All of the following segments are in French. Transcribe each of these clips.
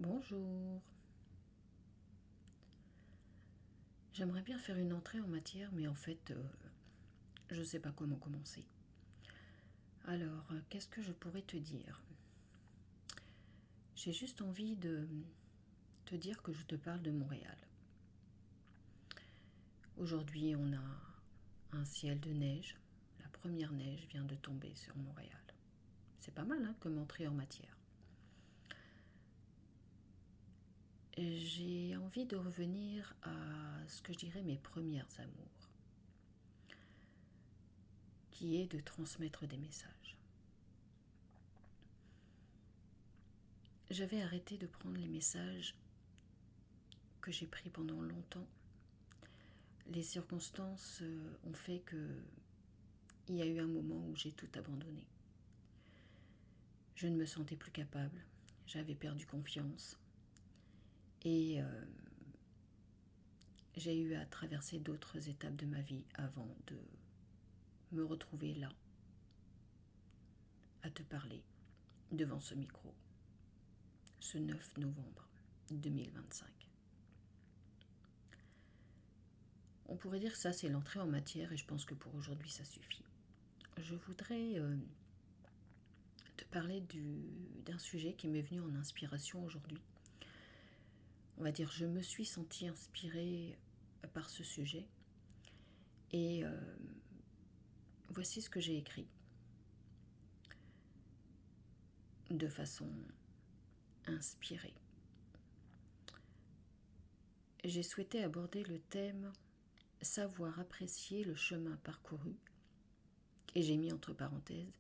Bonjour. J'aimerais bien faire une entrée en matière, mais en fait, je ne sais pas comment commencer. Alors, qu'est-ce que je pourrais te dire? J'ai juste envie de te dire que je te parle de Montréal. Aujourd'hui, on a un ciel de neige. La première neige vient de tomber sur Montréal. C'est pas mal, hein, comme entrée en matière. J'ai envie de revenir à ce que je dirais mes premières amours, qui est de transmettre des messages. J'avais arrêté de prendre les messages que j'ai pris pendant longtemps. Les circonstances ont fait que il y a eu un moment où j'ai tout abandonné. Je ne me sentais plus capable, j'avais perdu confiance et j'ai eu à traverser d'autres étapes de ma vie avant de me retrouver là, à te parler devant ce micro, ce 9 novembre 2025. On pourrait dire que ça c'est l'entrée en matière et je pense que pour aujourd'hui ça suffit. Je voudrais te parler d'un sujet qui m'est venu en inspiration aujourd'hui. On va dire, je me suis sentie inspirée par ce sujet et voici ce que j'ai écrit de façon inspirée. J'ai souhaité aborder le thème savoir apprécier le chemin parcouru et j'ai mis entre parenthèses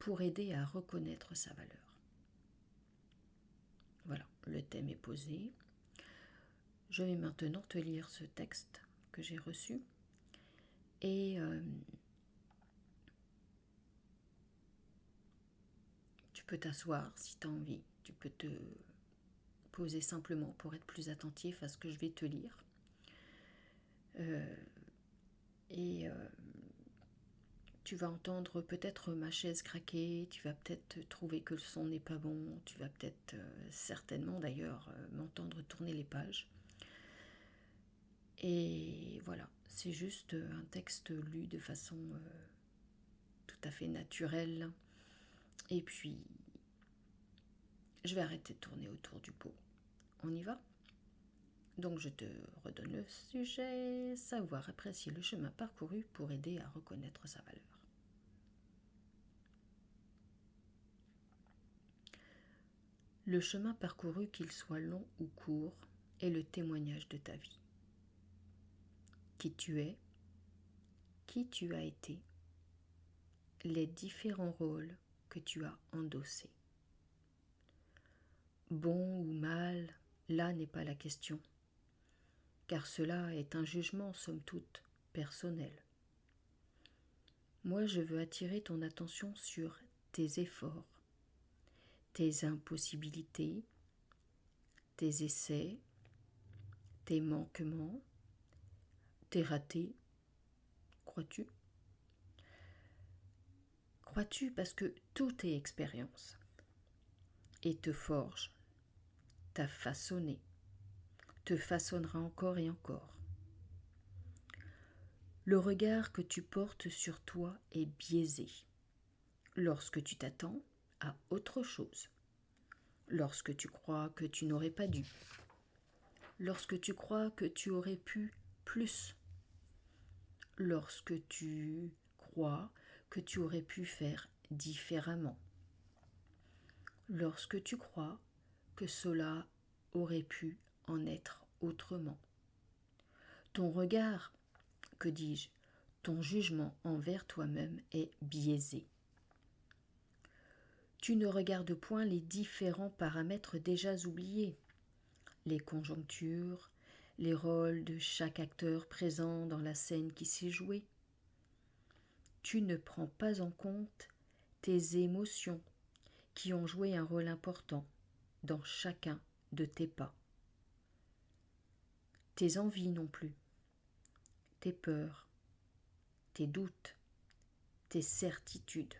pour aider à reconnaître sa valeur. Voilà, le thème est posé. Je vais maintenant te lire ce texte que j'ai reçu et tu peux t'asseoir si tu as envie. Tu peux te poser simplement pour être plus attentif à ce que je vais te lire. Et tu vas entendre peut-être ma chaise craquer, tu vas peut-être trouver que le son n'est pas bon, tu vas peut-être certainement d'ailleurs m'entendre tourner les pages. Et voilà, c'est juste un texte lu de façon tout à fait naturelle. Et puis, je vais arrêter de tourner autour du pot. On y va ? Donc je te redonne le sujet, savoir apprécier le chemin parcouru pour aider à reconnaître sa valeur. Le chemin parcouru, qu'il soit long ou court, est le témoignage de ta vie. Qui tu es, qui tu as été, les différents rôles que tu as endossés. Bon ou mal, là n'est pas la question, car cela est un jugement somme toute personnel. Moi, je veux attirer ton attention sur tes efforts, tes impossibilités, tes essais, tes manquements, tes ratés. Crois-tu ? Crois-tu parce que tout est expérience et te forge, t'a façonné, te façonnera encore et encore. Le regard que tu portes sur toi est biaisé lorsque tu t'attends à autre chose, lorsque tu crois que tu n'aurais pas dû, lorsque tu crois que tu aurais pu plus, lorsque tu crois que tu aurais pu faire différemment, lorsque tu crois que cela aurait pu en être autrement. Ton regard, que dis-je, ton jugement envers toi-même est biaisé. Tu ne regardes point les différents paramètres déjà oubliés, les conjonctures, les rôles de chaque acteur présent dans la scène qui s'est jouée. Tu ne prends pas en compte tes émotions qui ont joué un rôle important dans chacun de tes pas. Tes envies non plus, tes peurs, tes doutes, tes certitudes.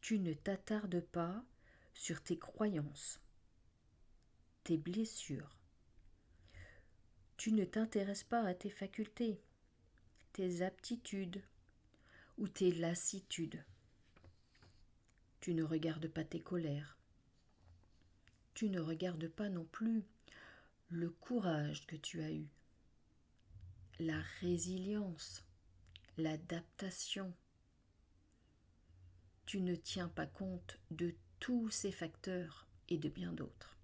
Tu ne t'attardes pas sur tes croyances, tes blessures. Tu ne t'intéresses pas à tes facultés, tes aptitudes ou tes lassitudes. Tu ne regardes pas tes colères. Tu ne regardes pas non plus le courage que tu as eu, la résilience, l'adaptation. Tu ne tiens pas compte de tous ces facteurs et de bien d'autres.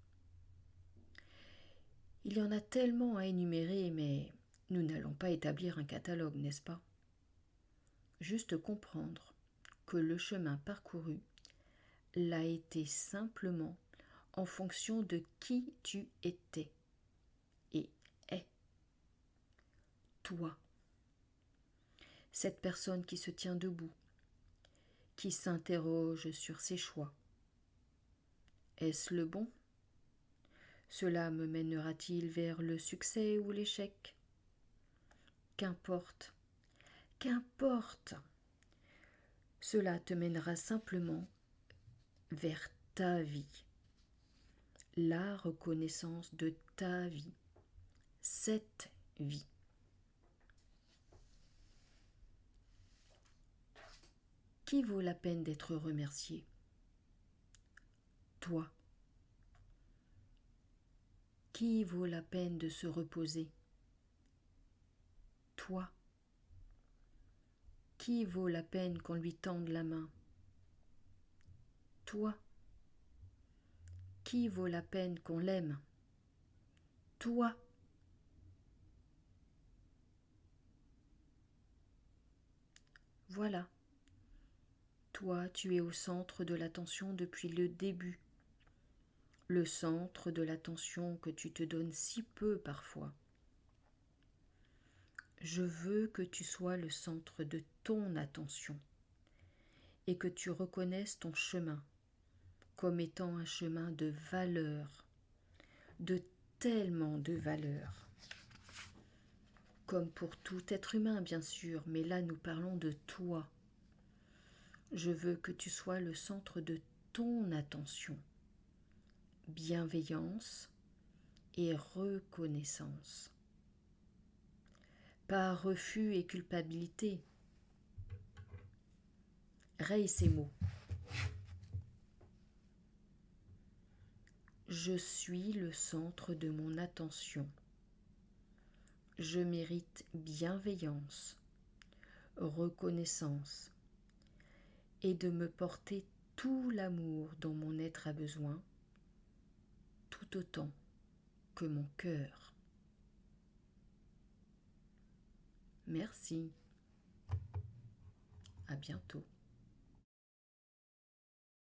Il y en a tellement à énumérer, mais nous n'allons pas établir un catalogue, n'est-ce pas? Juste comprendre que le chemin parcouru l'a été simplement en fonction de qui tu étais et es. Toi, cette personne qui se tient debout, qui s'interroge sur ses choix. Est-ce le bon? Cela me mènera-t-il vers le succès ou l'échec? Qu'importe, qu'importe. Cela te mènera simplement vers ta vie, la reconnaissance de ta vie, cette vie. Qui vaut la peine d'être remercié? Toi. Qui vaut la peine de se reposer? Toi. Qui vaut la peine qu'on lui tende la main? Toi. Qui vaut la peine qu'on l'aime? Toi. Voilà. Toi, tu es au centre de l'attention depuis le début. Le centre de l'attention que tu te donnes si peu parfois. Je veux que tu sois le centre de ton attention et que tu reconnaisses ton chemin comme étant un chemin de valeur, de tellement de valeur. Comme pour tout être humain, bien sûr, mais là nous parlons de toi. Je veux que tu sois le centre de ton attention. Bienveillance et reconnaissance. Pas refus et culpabilité. Raye ces mots. Je suis le centre de mon attention. Je mérite bienveillance, reconnaissance et de me porter tout l'amour dont mon être a besoin, tout autant que mon cœur. Merci. À bientôt.